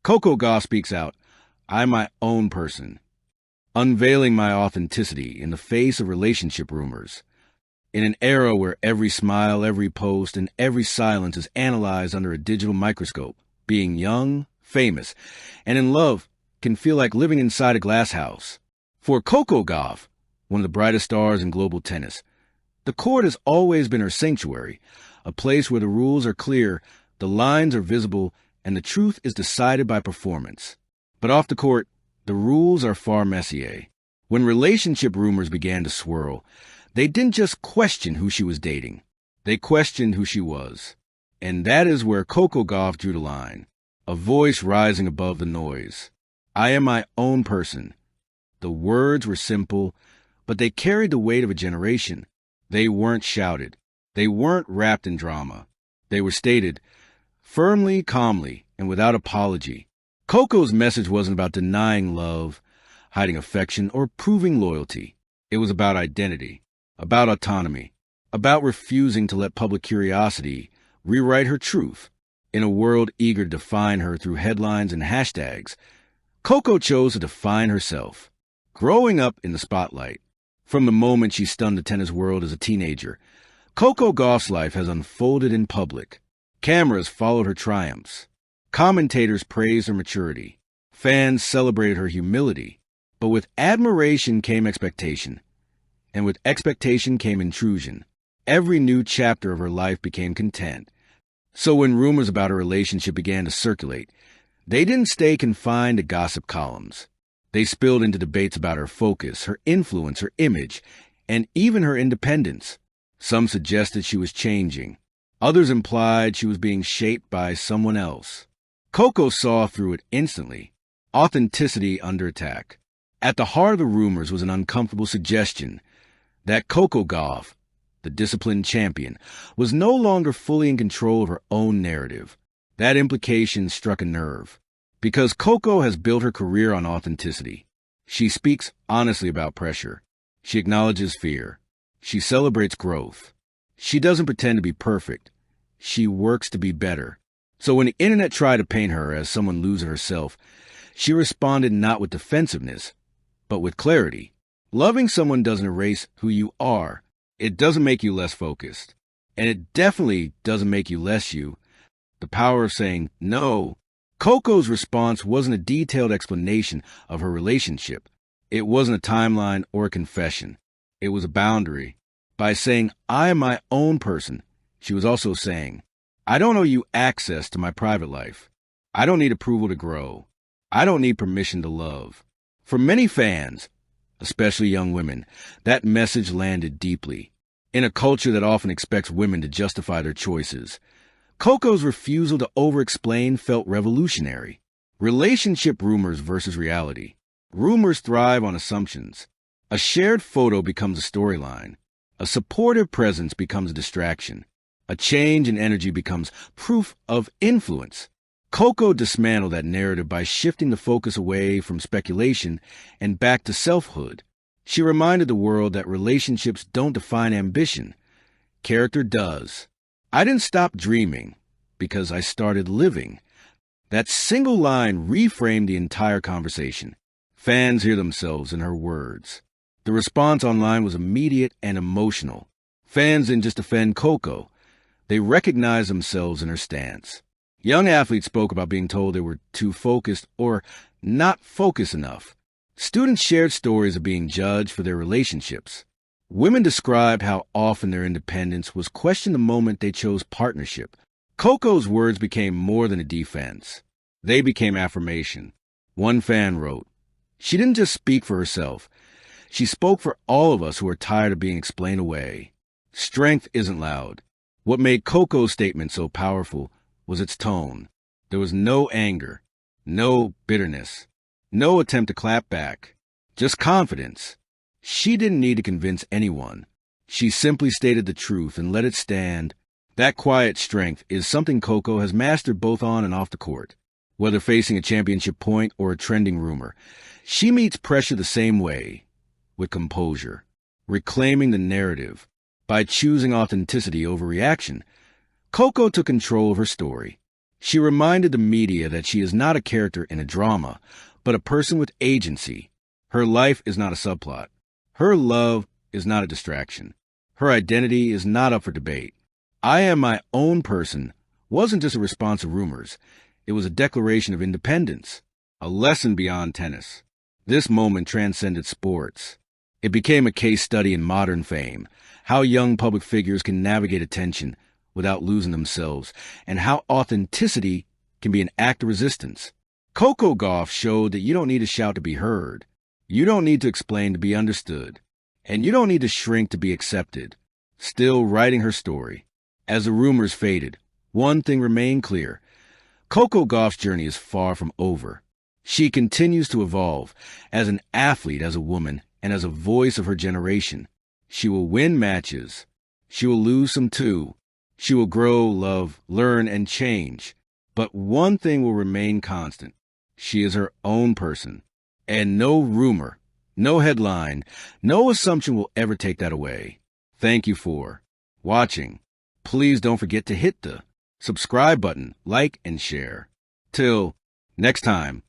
Coco Gauff speaks out, I'm my own person, unveiling my authenticity in the face of relationship rumors. In an era where every smile, every post, and every silence is analyzed under a digital microscope, being young, famous, and in love can feel like living inside a glass house. For Coco Gauff, one of the brightest stars in global tennis, the court has always been her sanctuary, a place where the rules are clear, the lines are visible, and the truth is decided by performance. But off the court, the rules are far messier. When relationship rumors began to swirl, they didn't just question who she was dating. They questioned who she was. And that is where Coco Gauff drew the line, a voice rising above the noise. I am my own person. The words were simple, but they carried the weight of a generation. They weren't shouted. They weren't wrapped in drama. They were stated firmly, calmly, and without apology. Coco's message wasn't about denying love, hiding affection, or proving loyalty. It was about identity, about autonomy, about refusing to let public curiosity rewrite her truth. In a world eager to define her through headlines and hashtags, Coco chose to define herself. Growing up in the spotlight, from the moment she stunned the tennis world as a teenager, Coco Gauff's life has unfolded in public. Cameras followed her triumphs. Commentators praised her maturity. Fans celebrated her humility. But with admiration came expectation. And with expectation came intrusion. Every new chapter of her life became content. So when rumors about her relationship began to circulate, they didn't stay confined to gossip columns. They spilled into debates about her focus, her influence, her image, and even her independence. Some suggested she was changing. Others implied she was being shaped by someone else. Coco saw through it instantly. Authenticity under attack. At the heart of the rumors was an uncomfortable suggestion that Coco Gauff, the disciplined champion, was no longer fully in control of her own narrative. That implication struck a nerve, because Coco has built her career on authenticity. She speaks honestly about pressure. She acknowledges fear. She celebrates growth. She doesn't pretend to be perfect. She works to be better. So when the internet tried to paint her as someone losing herself, she responded not with defensiveness, but with clarity. Loving someone doesn't erase who you are. It doesn't make you less focused. And it definitely doesn't make you less you. The power of saying no. Coco's response wasn't a detailed explanation of her relationship. It wasn't a timeline or a confession. It was a boundary. By saying, I am my own person, she was also saying, I don't owe you access to my private life. I don't need approval to grow. I don't need permission to love. For many fans, especially young women, that message landed deeply. In a culture that often expects women to justify their choices, Coco's refusal to over-explain felt revolutionary. Relationship rumors versus reality. Rumors thrive on assumptions. A shared photo becomes a storyline. A supportive presence becomes a distraction. A change in energy becomes proof of influence. Coco dismantled that narrative by shifting the focus away from speculation and back to selfhood. She reminded the world that relationships don't define ambition. Character does. I didn't stop dreaming because I started living. That single line reframed the entire conversation. Fans hear themselves in her words. The response online was immediate and emotional. Fans didn't just defend Coco. They recognized themselves in her stance. Young athletes spoke about being told they were too focused or not focused enough. Students shared stories of being judged for their relationships. Women described how often their independence was questioned the moment they chose partnership. Coco's words became more than a defense. They became affirmation. One fan wrote, she didn't just speak for herself. She spoke for all of us who are tired of being explained away. Strength isn't loud. What made Coco's statement so powerful was its tone. There was no anger, no bitterness, no attempt to clap back, just confidence. She didn't need to convince anyone. She simply stated the truth and let it stand. That quiet strength is something Coco has mastered both on and off the court. Whether facing a championship point or a trending rumor, she meets pressure the same way, with composure, reclaiming the narrative. By choosing authenticity over reaction, Coco took control of her story. She reminded the media that she is not a character in a drama, but a person with agency. Her life is not a subplot. Her love is not a distraction. Her identity is not up for debate. I am my own person wasn't just a response to rumors. It was a declaration of independence, a lesson beyond tennis. This moment transcended sports. It became a case study in modern fame, how young public figures can navigate attention without losing themselves, and how authenticity can be an act of resistance. Coco Gauff showed that you don't need to shout to be heard. You don't need to explain to be understood. And you don't need to shrink to be accepted. Still writing her story. As the rumors faded, one thing remained clear. Coco Gauff's journey is far from over. She continues to evolve as an athlete, as a woman, and as a voice of her generation. She will win matches. She will lose some too. She will grow, love, learn, and change. But one thing will remain constant. She is her own person. And no rumor, no headline, no assumption will ever take that away. Thank you for watching. Please don't forget to hit the subscribe button, like, and share. Till next time.